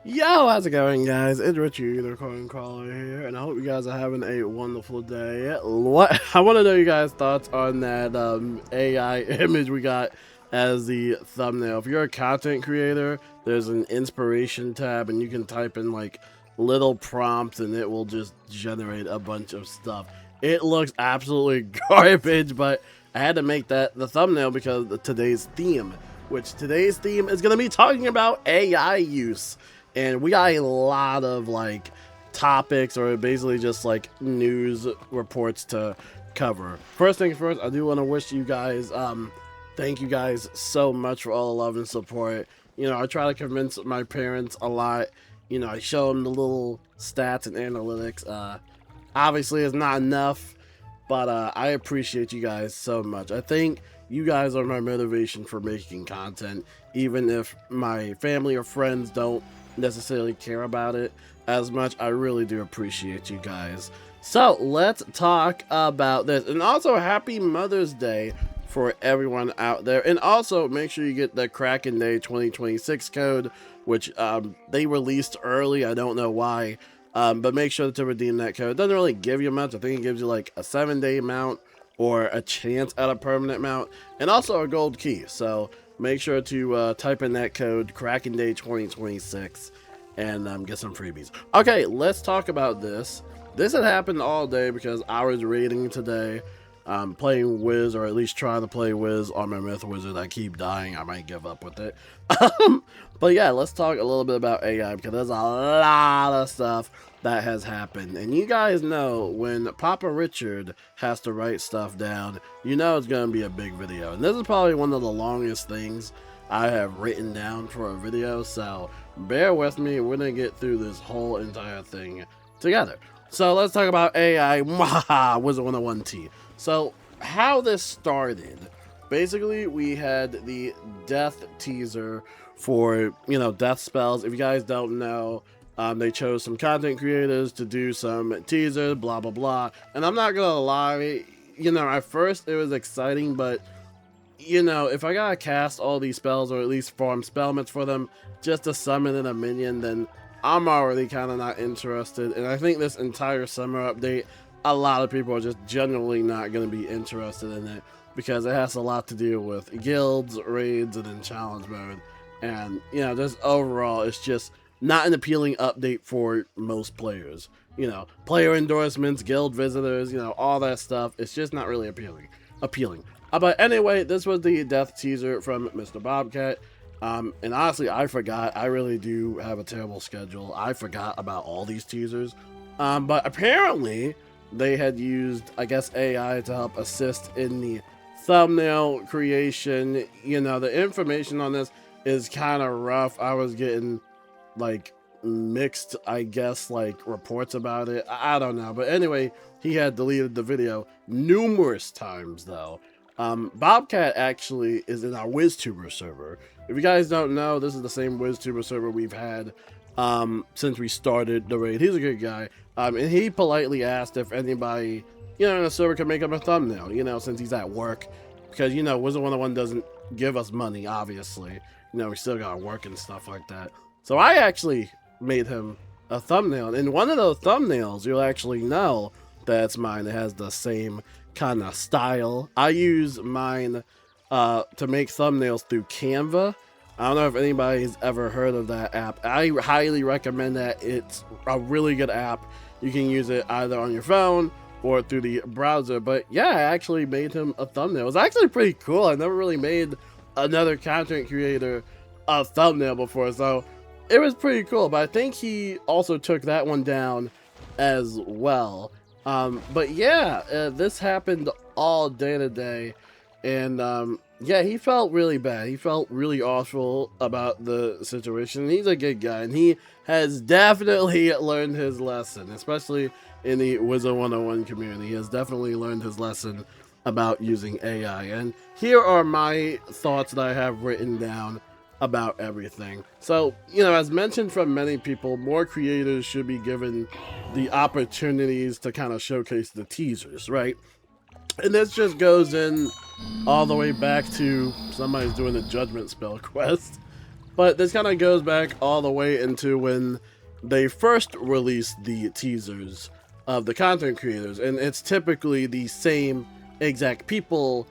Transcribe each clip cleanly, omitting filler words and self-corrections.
Yo, how's it going, guys? It's Richie, the Coin Caller here, and I hope you guys are having a wonderful day. What I want to know you guys' thoughts on that AI image we got as the thumbnail. If you're a content creator, there's an inspiration tab, and you can type in like little prompts, and it will just generate a bunch of stuff. It looks absolutely garbage, but I had to make that the thumbnail because of today's theme, which today's theme is going to be talking about AI use. And we got a lot of like topics or basically just like news reports to cover. First things first, I do want to wish you guys thank you guys so much for all the love and support. I try to convince my parents a lot. I show them the little stats and analytics. Obviously it's not enough, but I appreciate you guys so much. I think you guys are my motivation for making content, even if my family or friends don't necessarily care about it as much. I really do appreciate you guys. So let's talk about this, and also happy Mother's Day for everyone out there, and also make sure you get the Kraken Day 2026 code, which they released early. I don't know why, but make sure to redeem that code. It doesn't really give you much. I think it gives you like a 7-day mount or a chance at a permanent mount, and also a gold key. So make sure to type in that code Kraken Day 2026 and get some freebies. Okay, let's talk about this. This had happened all day because I was raiding today, playing Wiz, or at least trying to play Wiz on my Myth Wizard. I keep dying. I might give up with it. But yeah, let's talk a little bit about AI because there's a lot of stuff that has happened. And you guys know when Papa Richard has to write stuff down, you know it's going to be a big video. And this is probably one of the longest things I have written down for a video. So bear with me. We're going to get through this whole entire thing together. So let's talk about AI Wizard101 T. So how this started, basically we had the death teaser for, death spells. If you guys don't know, they chose some content creators to do some teasers, blah, blah, blah. And I'm not gonna lie, at first it was exciting, but, if I gotta cast all these spells or at least farm spellments for them just to summon in a minion, then I'm already kind of not interested. And I think this entire summer update, a lot of people are just generally not going to be interested in it because it has a lot to do with guilds, raids, and then challenge mode. And, just overall, it's just not an appealing update for most players. Player endorsements, guild visitors, all that stuff. It's just not really appealing. But anyway, this was the death teaser from Mr. Bobcat. And honestly, I forgot. I really do have a terrible schedule. I forgot about all these teasers. But apparently, they had used, I guess, AI to help assist in the thumbnail creation. The information on this is kind of rough. I was getting, like, mixed, I guess, like, reports about it. I don't know. But anyway, he had deleted the video numerous times, though. Bobcat actually is in our WizTuber server. If you guys don't know, this is the same WizTuber server we've had since we started the raid. He's a good guy. And he politely asked if anybody, in the server could make him a thumbnail, since he's at work. Because, Wizard101 doesn't give us money, obviously. We still gotta work and stuff like that. So I actually made him a thumbnail. And one of those thumbnails, you'll actually know that's mine. It has the same kind of style. I use mine to make thumbnails through Canva. I don't know if anybody's ever heard of that app. I highly recommend that. It's a really good app. You can use it either on your phone or through the browser. But yeah, I actually made him a thumbnail. It was actually pretty cool. I never really made another content creator a thumbnail before, so it was pretty cool. But I think he also took that one down as well. But yeah, this happened all day today, and yeah, he felt really bad. He felt really awful about the situation. He's a good guy, and he has definitely learned his lesson, especially in the Wizard101 community. He has definitely learned his lesson about using AI. And here are my thoughts that I have written down about everything. So, as mentioned from many people, more creators should be given the opportunities to kind of showcase the teasers, right? And this just goes in all the way back to somebody's doing a judgment spell quest. But this kind of goes back all the way into when they first released the teasers of the content creators, and it's typically the same exact people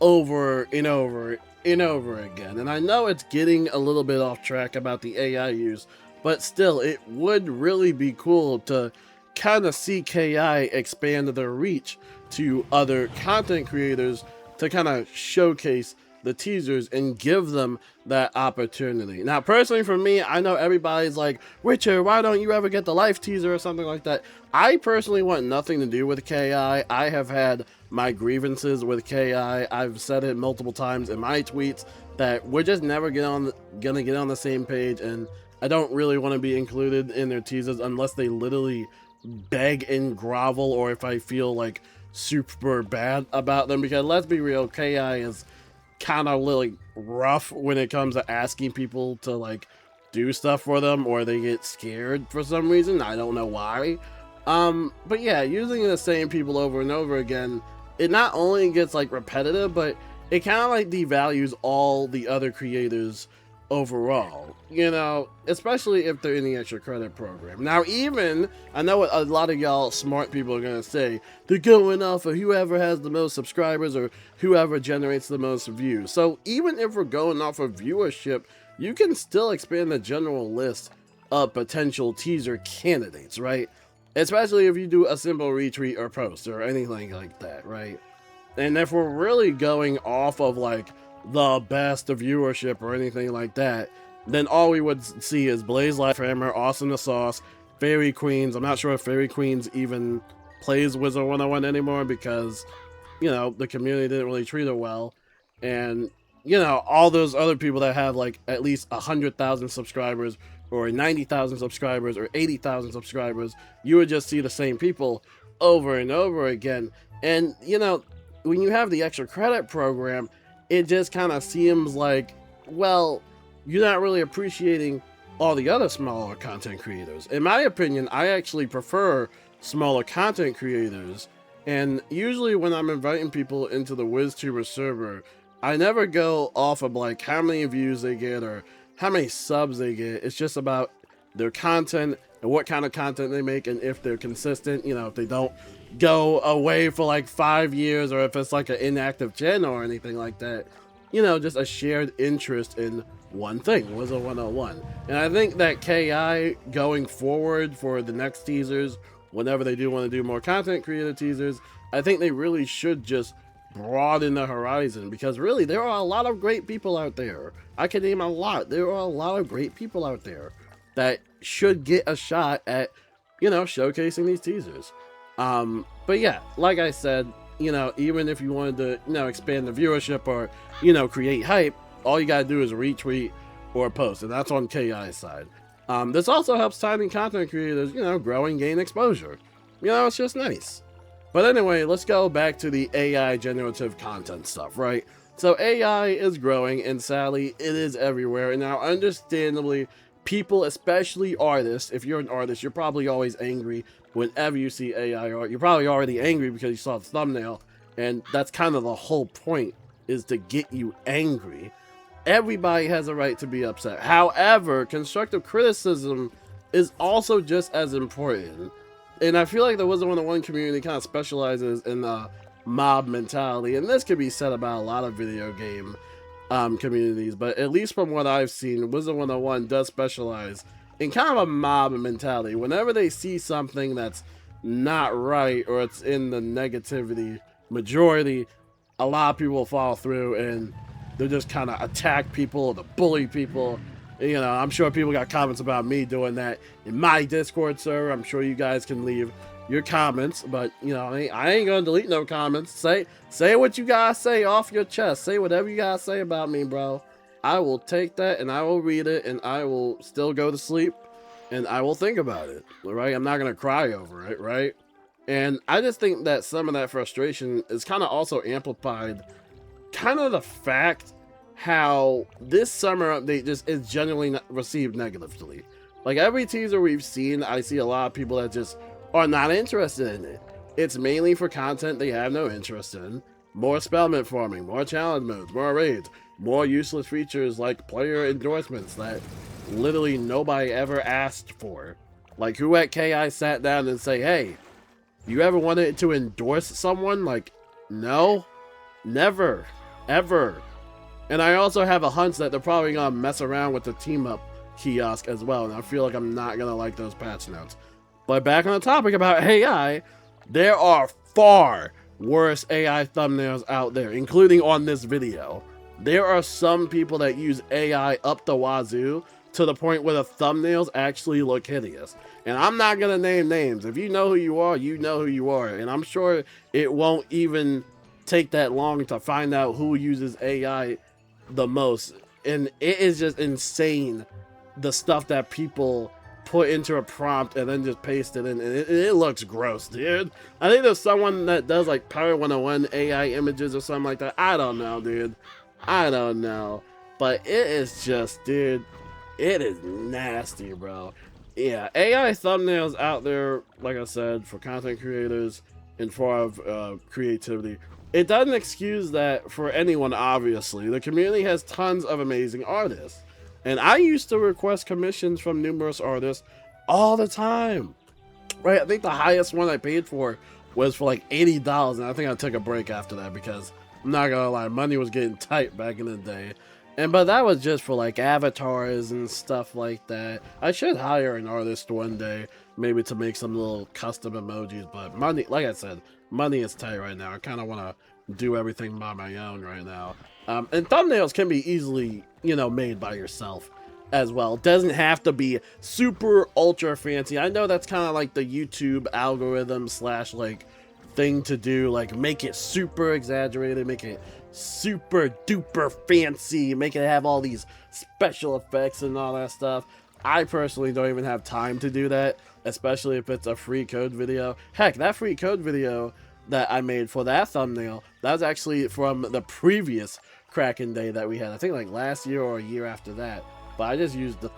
over and over and over again. And I know it's getting a little bit off track about the AI use, but still, it would really be cool to kind of see KI expand their reach to other content creators to kind of showcase the teasers and give them that opportunity. Now, personally for me, I know everybody's like, Richard, why don't you ever get the life teaser or something like that? I personally want nothing to do with KI. I have had my grievances with KI. I've said it multiple times in my tweets that we're just never gonna get on the same page, and I don't really want to be included in their teasers unless they literally beg and grovel, or if I feel like super bad about them, because let's be real, KI is kind of really rough when it comes to asking people to like do stuff for them, or they get scared for some reason. I don't know why. But yeah, using the same people over and over again, it not only gets like repetitive, but it kind of like devalues all the other creators overall, you know, especially if they're in the extra credit program. Now, even, I know what a lot of y'all smart people are going to say, they're going off of whoever has the most subscribers or whoever generates the most views. So even if we're going off of viewership, you can still expand the general list of potential teaser candidates, right? Especially if you do a simple retweet or post or anything like that, right? And if we're really going off of like the best viewership or anything like that, then all we would see is Blaze Lifehammer, Awesome the Sauce, Fairy Queens. I'm not sure if Fairy Queens even plays Wizard101 anymore because, you know, the community didn't really treat her well. And, you know, all those other people that have like at least 100,000 subscribers or 90,000 subscribers or 80,000 subscribers, you would just see the same people over and over again. And, you know, when you have the extra credit program, it just kind of seems like, well, you're not really appreciating all the other smaller content creators. In my opinion, I actually prefer smaller content creators. And usually when I'm inviting people into the WizTuber server, I never go off of like how many views they get or how many subs they get. It's just about their content and what kind of content they make, and if they're consistent, you know, if they don't go away for like 5 years, or if it's like an inactive channel or anything like that, you know, just a shared interest in one thing, Wizard101. And I think that KI going forward for the next teasers, whenever they do want to do more content creator teasers, I think they really should just broaden the horizon, because really there are a lot of great people out there. I can name a lot. There are a lot of great people out there that should get a shot at, you know, showcasing these teasers. But yeah, like I said, you know, even if you wanted to, you know, expand the viewership or, you know, create hype, all you gotta do is retweet or post, and that's on KI's side. This also helps tiny content creators, you know, grow and gain exposure. You know, it's just nice. But anyway, let's go back to the AI generative content stuff, right? So AI is growing, and sadly, it is everywhere. And now, understandably, people, especially artists, if you're an artist, you're probably always angry whenever you see AI art. You're probably already angry because you saw the thumbnail, and that's kind of the whole point, is to get you angry. Everybody has a right to be upset. However, constructive criticism is also just as important. And I feel like the Wizard101 community kind of specializes in the mob mentality, and this could be said about a lot of video game communities, but at least from what I've seen, Wizard101 does specialize in kind of a mob mentality. Whenever they see something that's not right, or it's in the negativity majority, a lot of people will follow through and they'll just kind of attack people, to bully people. You know, I'm sure people got comments about me doing that in my Discord server. I'm sure you guys can leave your comments, but you know, I ain't gonna delete no comments. Say what you gotta say off your chest. Say whatever you gotta say about me, bro. I will take that and I will read it, and I will still go to sleep and I will think about it, right? I'm not gonna cry over it, right? And I just think that some of that frustration is kind of also amplified, kind of the fact how this summer update just is generally received negatively. Like every teaser we've seen, I see a lot of people that just are not interested in it. It's mainly for content they have no interest in. More spellment farming, more challenge modes, more raids. more useless features like player endorsements that literally nobody ever asked for. Like, who at KI sat down and say, hey, you ever wanted to endorse someone? Like, no, never, ever. And I also have a hunch that they're probably gonna mess around with the team up kiosk as well, and I feel like I'm not gonna like those patch notes. But back on the topic about AI, there are far worse AI thumbnails out there, including on this video. There are some people that use AI up the wazoo to the point where the thumbnails actually look hideous. And I'm not gonna name names. If you know who you are, you know who you are. And I'm sure it won't even take that long to find out who uses AI the most. And it is just insane, the stuff that people put into a prompt and then just paste it in, and it looks gross, dude. I think there's someone that does like Power 101 AI images or something like that. I don't know, dude. I don't know. But it is just, dude, it is nasty, bro. Yeah, AI thumbnails out there, like I said, for content creators and for creativity. It doesn't excuse that for anyone, obviously. The community has tons of amazing artists. And I used to request commissions from numerous artists all the time. Right? I think the highest one I paid for was for like $80. And I think I took a break after that because, I'm not gonna lie, money was getting tight back in the day. But that was just for like avatars and stuff like that. I should hire an artist one day, maybe to make some little custom emojis. But money, like I said, money is tight right now. I kind of want to do everything by my own right now. And thumbnails can be easily, you know, made by yourself as well. It doesn't have to be super ultra fancy. I know that's kind of like the YouTube algorithm / like thing to do, like make it super exaggerated, make it super duper fancy, make it have all these special effects and all that stuff. I personally don't even have time to do that, especially if it's a free code video. Heck, that free code video that I made for that thumbnail, that was actually from the previous Kraken Day that we had, I think like last year or a year after that. But I just used the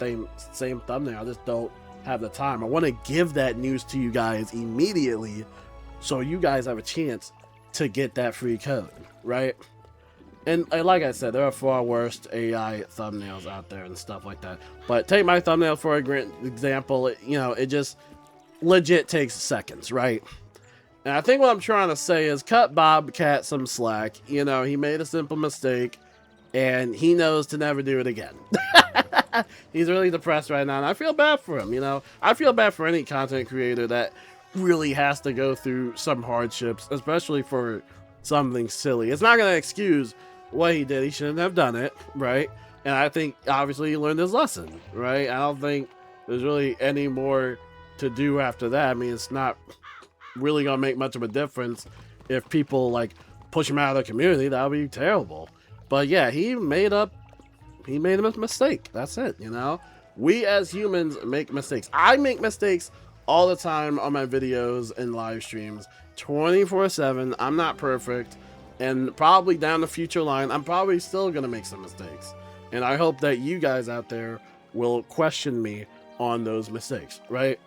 same thumbnail. I just don't have the time. I want to give that news to you guys immediately so you guys have a chance to get that free code, right? And like I said, there are far worse AI thumbnails out there and stuff like that. But take my thumbnail for a example. You know, it just legit takes seconds, right? And I think what I'm trying to say is cut Bobcat some slack. You know, he made a simple mistake, and he knows to never do it again. He's really depressed right now, and I feel bad for him, you know? I feel bad for any content creator that really has to go through some hardships, especially for something silly. It's not going to excuse what he did. He shouldn't have done it, right? And I think, obviously, he learned his lesson, right? I don't think there's really any more to do after that. I mean, it's not really gonna make much of a difference if people like push him out of the community. That would be terrible. But yeah, he made a mistake. That's it. You know, we as humans make mistakes. I make mistakes all the time on my videos and live streams 24/7. I'm not perfect, and probably down the future line I'm probably still gonna make some mistakes, and I hope that you guys out there will question me on those mistakes, right?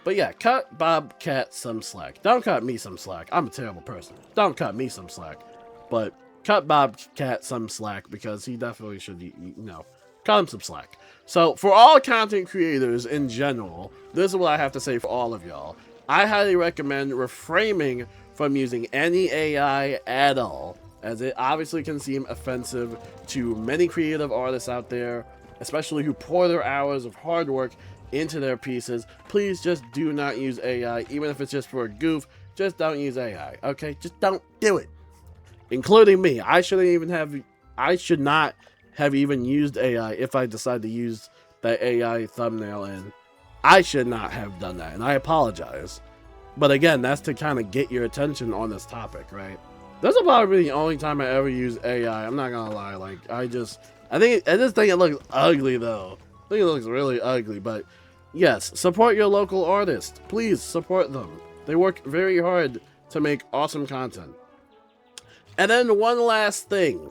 But yeah, cut Bobcat some slack. Don't cut me some slack. I'm a terrible person. Don't cut me some slack. But cut Bobcat some slack, because he definitely should, you know, cut him some slack. So for all content creators in general, this is what I have to say for all of y'all. I highly recommend refraining from using any AI at all, as it obviously can seem offensive to many creative artists out there, especially who pour their hours of hard work into their pieces. Please just do not use AI, even if it's just for a goof. Just don't use AI, okay? Just don't do it. Including me. I should not have even used AI if I decide to use that AI thumbnail in. I should not have done that, and I apologize. But again, that's to kind of get your attention on this topic, right? This is probably the only time I ever use AI. I'm not gonna lie. Like, I just think it looks ugly, though. I think it looks really ugly, but yes, support your local artists. Please support them. They work very hard to make awesome content. And then one last thing.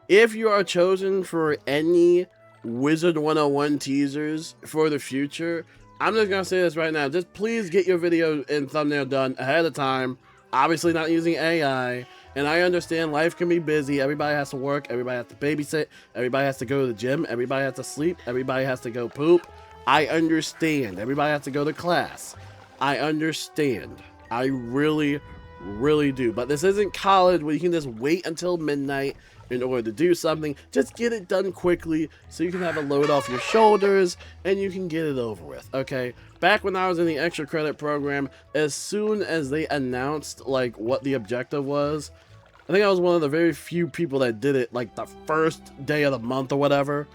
If you are chosen for any Wizard101 teasers for the future, I'm just going to say this right now. Just please get your video and thumbnail done ahead of time. Obviously not using AI. And I understand life can be busy. Everybody has to work. Everybody has to babysit. Everybody has to go to the gym. Everybody has to sleep. Everybody has to go poop. I understand. Everybody has to go to class. I understand. I really, really do. But this isn't college where you can just wait until midnight in order to do something. Just get it done quickly so you can have a load off your shoulders and you can get it over with, okay? Back when I was in the extra credit program, as soon as they announced like what the objective was, I think I was one of the very few people that did it like the first day of the month or whatever.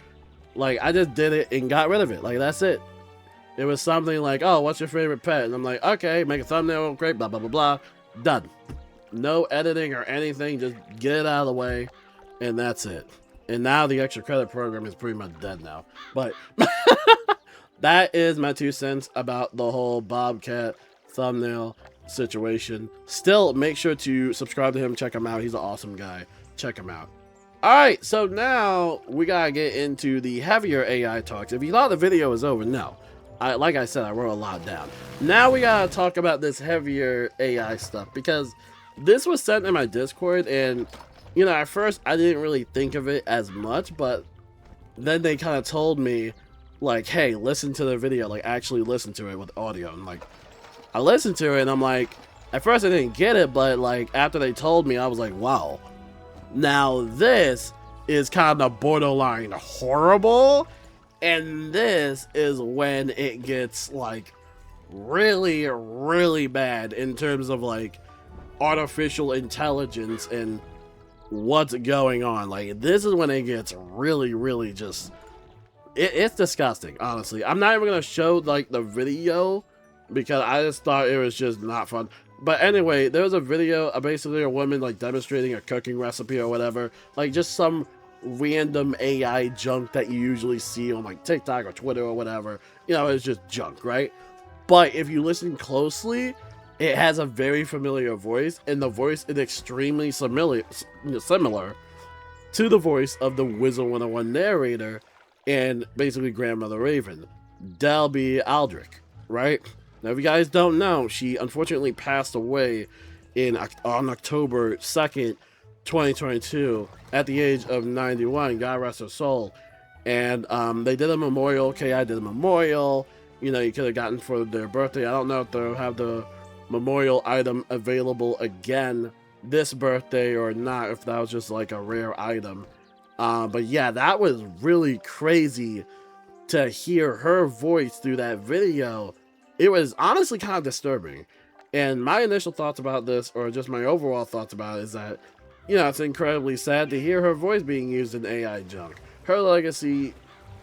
Like, I just did it and got rid of it. Like, that's it. It was something like, oh, what's your favorite pet? And I'm like, okay, make a thumbnail, great, blah, blah, blah, blah. Done. No editing or anything. Just get it out of the way. And that's it. And now the extra credit program is pretty much dead now. But that is my 2 cents about the whole Bobcat thumbnail situation. Still, make sure to subscribe to him. Check him out. He's an awesome guy. Check him out. Alright, so now we gotta get into the heavier AI talks. If you thought the video was over, no. Like I said, I wrote a lot down. Now we gotta talk about this heavier AI stuff, because this was sent in my Discord, and, you know, at first I didn't really think of it as much, but then they kind of told me, like, hey, listen to the video, like, actually listen to it with audio, and, like, I listened to it, and I'm like, at first I didn't get it, but, like, after they told me, I was like, wow. Now this is kind of borderline horrible, and this is when it gets like really, really bad in terms of like artificial intelligence and what's going on. Like, this is when it gets really, really just it's disgusting, honestly. I'm not even gonna show like the video because I just thought it was just not fun. But anyway, there was a video of basically a woman like demonstrating a cooking recipe or whatever, like just some random AI junk that you usually see on like TikTok or Twitter or whatever. You know, it's just junk, right? But if you listen closely, it has a very familiar voice, and the voice is extremely similar to the voice of the Wizard101 narrator and basically Grandmother Raven, Delby Aldrich, right? Now, if you guys don't know, she unfortunately passed away on October 2nd, 2022, at the age of 91. God rest her soul. And they did a memorial. KI did a memorial. You know, you could have gotten for their birthday. I don't know if they'll have the memorial item available again this birthday or not, if that was just like a rare item. But yeah, that was really crazy to hear her voice through that video. It was honestly kind of disturbing. And my initial thoughts about this, or just my overall thoughts about it, is that, you know, it's incredibly sad to hear her voice being used in AI junk. Her legacy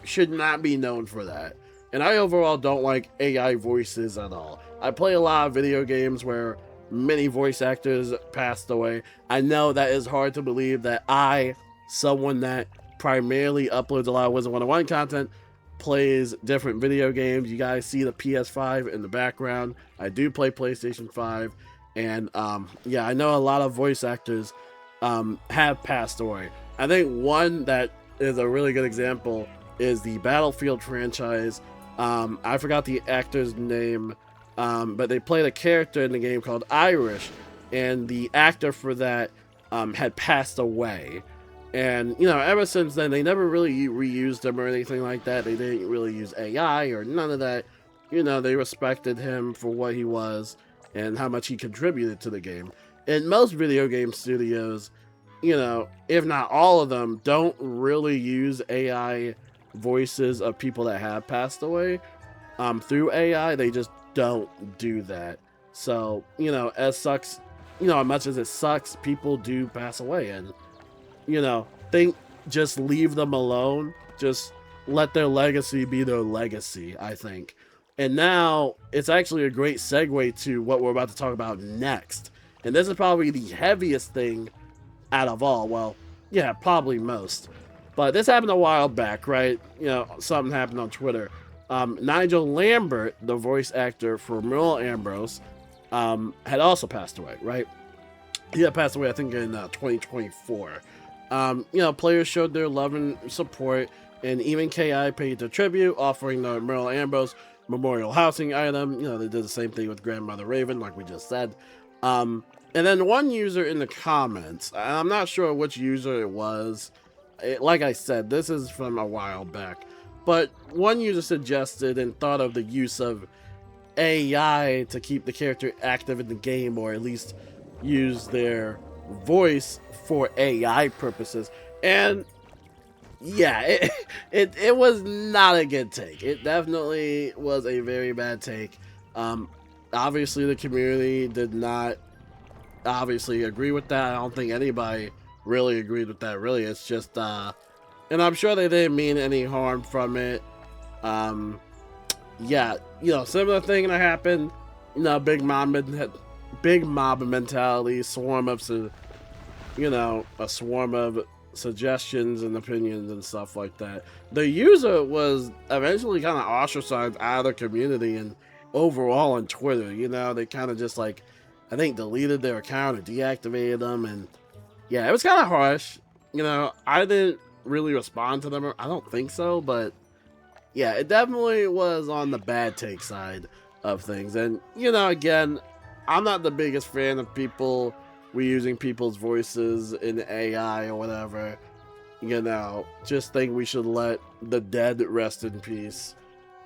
should not be known for that. And I overall don't like AI voices at all. I play a lot of video games where many voice actors passed away. I know that is hard to believe that someone that primarily uploads a lot of Wizard101 content, plays different video games. You guys see the PS5 in the background. I do play PlayStation 5, and yeah, I know a lot of voice actors have passed away. I think one that is a really good example is the Battlefield franchise. I forgot the actor's name, but they played a character in the game called Irish, and the actor for that had passed away. And, you know, ever since then, they never really reused him or anything like that. They didn't really use AI or none of that. You know, they respected him for what he was and how much he contributed to the game. And most video game studios, you know, if not all of them, don't really use AI voices of people that have passed away through AI. They just don't do that. So, you know, as much as it sucks, people do pass away, and, you know, just leave them alone. Just let their legacy be their legacy, I think. And now it's actually a great segue to what we're about to talk about next. And this is probably the heaviest thing out of all. Well, yeah, probably most. But this happened a while back, right? You know, something happened on Twitter. Nigel Lambert, the voice actor for Merle Ambrose, had also passed away, right? He had passed away, I think, in 2024. You know, players showed their love and support, and even KI paid their tribute, offering the Merle Ambrose memorial housing item. You know, they did the same thing with Grandmother Raven, like we just said. And And then one user in the comments, and I'm not sure which user it was. Like I said, this is from a while back. But one user suggested and thought of the use of AI to keep the character active in the game, or at least use their voice for AI purposes. And yeah, it was not a good take. It definitely was a very bad take. Obviously the community did not obviously agree with that. I don't think anybody really agreed with that, really. It's just and I'm sure they didn't mean any harm from it. Yeah, you know, similar thing that happened, you know, big mob mentality, swarm of, you know, a swarm of suggestions and opinions and stuff like that. The user was eventually kind of ostracized out of the community and overall on Twitter. You know, they kind of just like, I think, deleted their account or deactivated them, and yeah, it was kind of harsh. You know, I didn't really respond to them, or I don't think so, but yeah, it definitely was on the bad take side of things. And you know, again, I'm not the biggest fan of people reusing people's voices in AI or whatever. You know, just think we should let the dead rest in peace.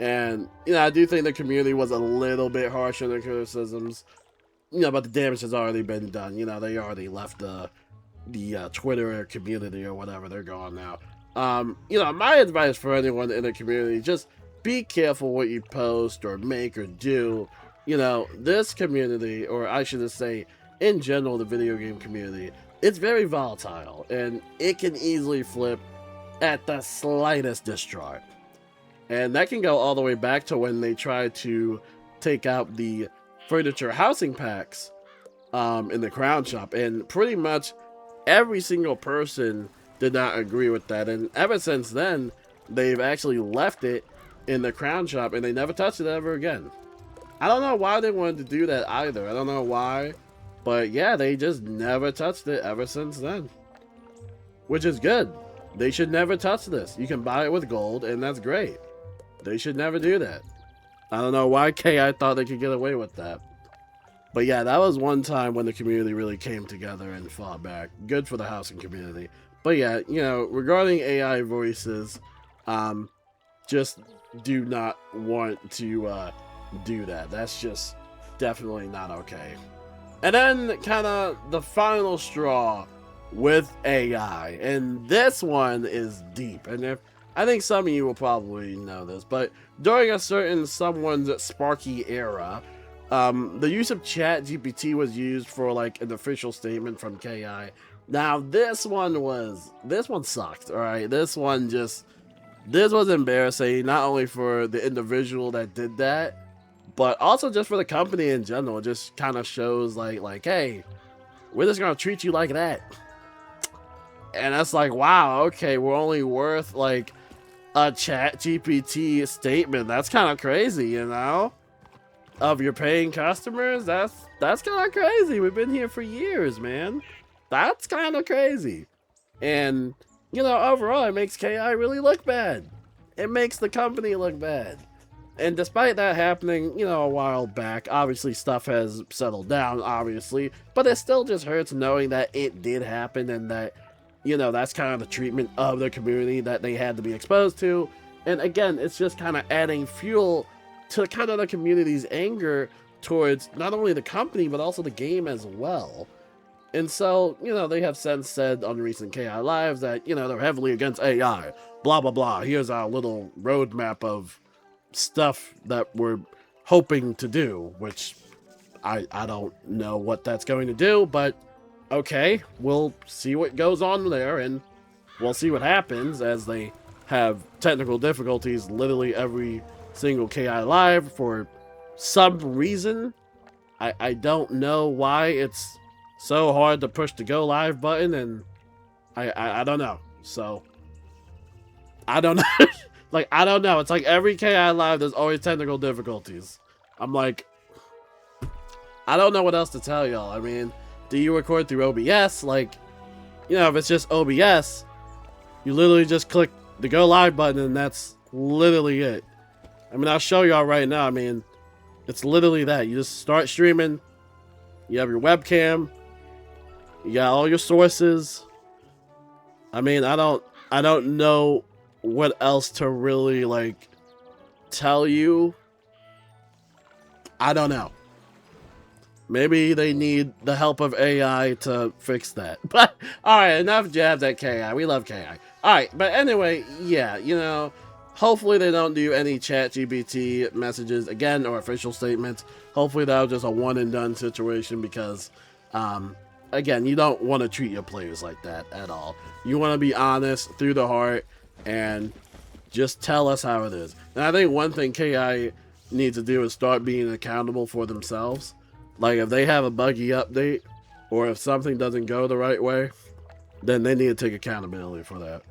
And you know, I do think the community was a little bit harsh in their criticisms. You know, but the damage has already been done. You know, they already left the Twitter community or whatever. They're gone now. You know, my advice for anyone in the community, just be careful what you post or make or do. You know, this community, or I should just say, in general, the video game community, it's very volatile, and it can easily flip at the slightest distraught. And that can go all the way back to when they tried to take out the furniture housing packs in the Crown Shop, and pretty much every single person did not agree with that. And ever since then, they've actually left it in the Crown Shop, and they never touched it ever again. I don't know why they wanted to do that either. I don't know why. But yeah, they just never touched it ever since then. Which is good. They should never touch this. You can buy it with gold, and that's great. They should never do that. I don't know why KI thought they could get away with that. But yeah, that was one time when the community really came together and fought back. Good for the housing community. But yeah, you know, regarding AI voices, just do not want to do that. That's just definitely not okay. And then kind of the final straw with AI, and this one is deep. And I think some of you will probably know this, but during a certain someone's Sparky era, the use of ChatGPT was used for like an official statement from KI. Now this one sucked. All right, this was embarrassing, not only for the individual that did that, but also just for the company in general. It just kind of shows like, hey, we're just gonna treat you like that. And that's like, wow, okay, we're only worth like a ChatGPT statement. That's kind of crazy, you know? Of your paying customers, that's kind of crazy. We've been here for years, man. That's kind of crazy. And you know, overall, it makes KI really look bad. It makes the company look bad. And despite that happening, you know, a while back, obviously stuff has settled down, obviously, but it still just hurts knowing that it did happen, and that, you know, that's kind of the treatment of the community that they had to be exposed to. And again, it's just kind of adding fuel to kind of the community's anger towards not only the company, but also the game as well. And so, you know, they have since said on recent KI Lives that, you know, they're heavily against AI, blah, blah, blah. Here's our little roadmap of stuff that we're hoping to do, which I don't know what that's going to do, but okay, we'll see what goes on there, and we'll see what happens as they have technical difficulties literally every single KI Live for some reason. I don't know why it's so hard to push the go live button, and I don't know. So I don't know. Like, I don't know. It's like every KI Live, there's always technical difficulties. I'm like, I don't know what else to tell y'all. I mean, do you record through OBS? Like, you know, if it's just OBS, you literally just click the go live button, and that's literally it. I mean, I'll show y'all right now. I mean, it's literally that. You just start streaming, you have your webcam, You got all your sources. I mean, I don't know what else to really like tell you. I don't know. Maybe they need the help of AI to fix that. But alright, enough jabs at KI. We love KI. Alright, but anyway, yeah, you know, hopefully they don't do any ChatGPT messages again or official statements. Hopefully that was just a one and done situation because again, you don't want to treat your players like that at all. You want to be honest through the heart and just tell us how it is. And I think one thing KI needs to do is start being accountable for themselves. Like if they have a buggy update or if something doesn't go the right way, then they need to take accountability for that.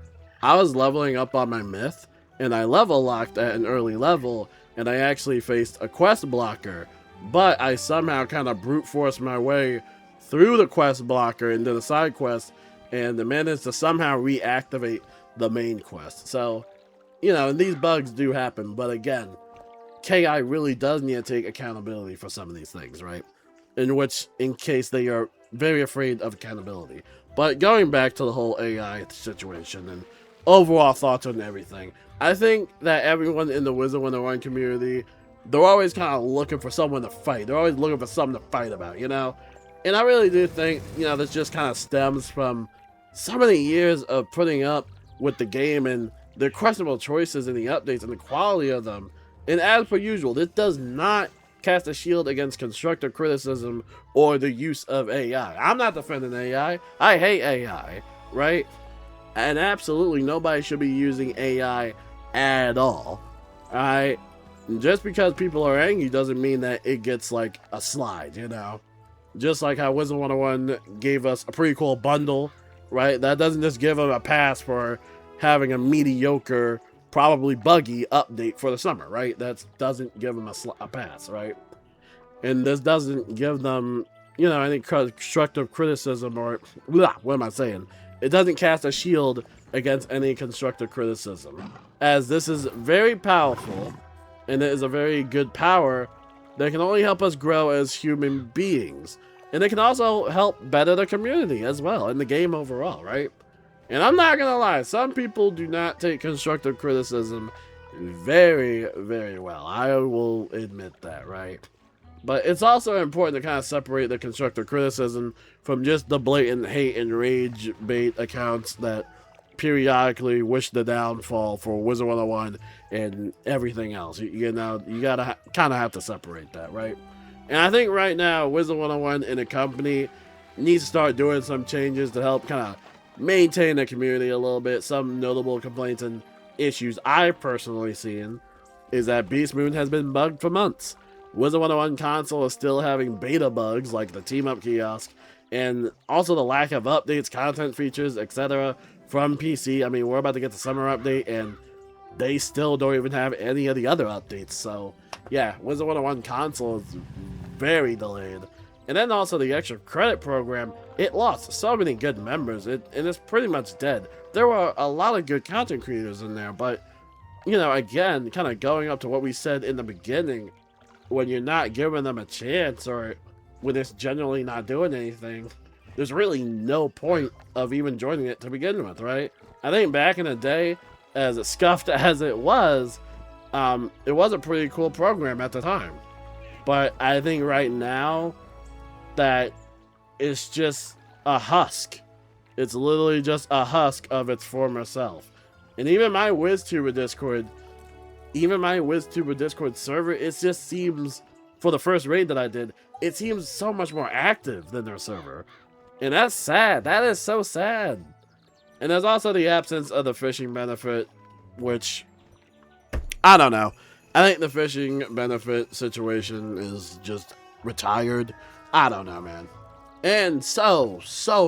I was leveling up on my myth and I level locked at an early level and I actually faced a quest blocker, but I somehow kind of brute forced my way through the quest blocker into the side quest and managed to somehow reactivate the main quest. So, you know, and these bugs do happen, but again, KI really does need to take accountability for some of these things, right? In case they are very afraid of accountability. But going back to the whole AI situation and overall thoughts on everything, I think that everyone in the Wizard101 community, they're always kind of looking for someone to fight. They're always looking for something to fight about, you know? And I really do think, you know, this just kind of stems from so many years of putting up with the game and the questionable choices in the updates and the quality of them. And as per usual, this does not cast a shield against constructive criticism or the use of AI. I'm not defending AI. I hate AI, right? And absolutely nobody should be using AI at all. Alright? Just because people are angry doesn't mean that it gets like a slide, you know? Just like how Wizard101 gave us a pretty cool bundle, right? That doesn't just give them a pass for having a mediocre, probably buggy update for the summer, right? That doesn't give them a pass, right? And this doesn't give them, you know, any constructive criticism or, what am I saying? It doesn't cast a shield against any constructive criticism, as this is very powerful, and it is a very good power that can only help us grow as human beings. And it can also help better the community as well, and the game overall, right? And I'm not gonna lie, some people do not take constructive criticism very, very well. I will admit that, right? But it's also important to kind of separate the constructive criticism from just the blatant hate and rage bait accounts that periodically wish the downfall for Wizard101 and everything else. You know, you gotta kind of have to separate that, right? And I think right now, Wizard101 and the company needs to start doing some changes to help kind of maintain the community a little bit. Some notable complaints and issues I've personally seen is that Beast Moon has been bugged for months. Wizard101 console is still having beta bugs like the team up kiosk, and also the lack of updates, content features, etc. from PC. I mean, we're about to get the summer update and they still don't even have any of the other updates. So yeah, Wizard101 console is very delayed. And then also the extra credit program, it lost so many good members, and it's pretty much dead. There were a lot of good content creators in there, but, you know, again, kind of going up to what we said in the beginning, when you're not giving them a chance or when it's generally not doing anything, there's really no point of even joining it to begin with, right? I think back in the day, as scuffed as it was a pretty cool program at the time. But I think right now that it's just a husk. It's literally just a husk of its former self. And even my WizTuber Discord server, it just seems, for the first raid that I did, it seems so much more active than their server. And that's sad. That is so sad. And there's also the absence of the fishing benefit, which, I don't know. I think the fishing benefit situation is just retired. I don't know, man. And so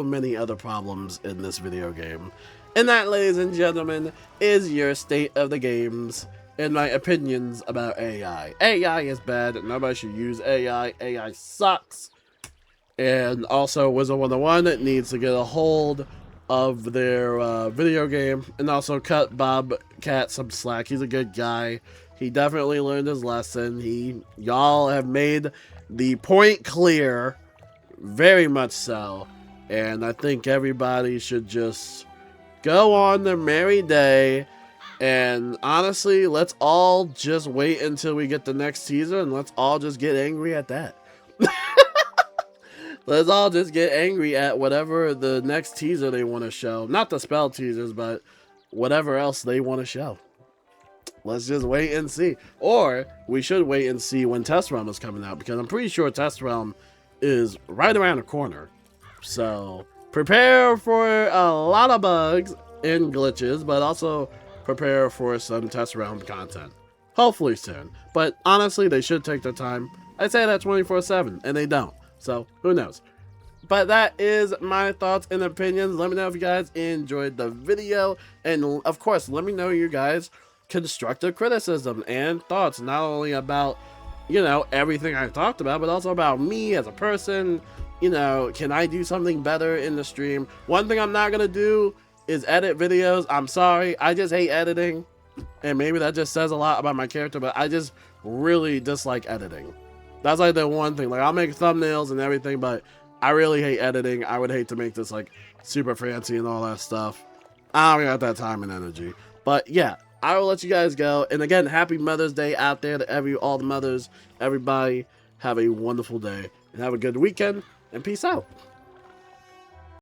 many other problems in this video game. And that, ladies and gentlemen, is your state of the games and my opinions about AI. AI is bad. Nobody should use AI. AI sucks. And also, Wizard101 needs to get a hold of their video game and also cut Bob Cat some slack. He's a good guy. He definitely learned his lesson. Y'all have made the point clear, very much so. And I think everybody should just go on their merry day. And honestly, let's all just wait until we get the next teaser, and let's all just get angry at that. Let's all just get angry at whatever the next teaser they want to show. Not the spell teasers, but whatever else they want to show. Let's just wait and see. Or we should wait and see when Test Realm is coming out, because I'm pretty sure Test Realm is right around the corner. So prepare for a lot of bugs and glitches, but also prepare for some Test Realm content. Hopefully soon. But honestly, they should take their time. I say that 24/7, and they don't. So who knows? But that is my thoughts and opinions. Let me know if you guys enjoyed the video. And of course, let me know your guys' constructive criticism and thoughts, not only about, you know, everything I talked about, but also about me as a person. You know, can I do something better in the stream? One thing I'm not going to do is edit videos. I'm sorry. I just hate editing. And maybe that just says a lot about my character, but I just really dislike editing. That's like the one thing. Like, I'll make thumbnails and everything, but I really hate editing. I would hate to make this like super fancy and all that stuff. I don't got that time and energy. But yeah, I will let you guys go. And again, happy Mother's Day out there to all the mothers. Everybody have a wonderful day and have a good weekend, and peace out.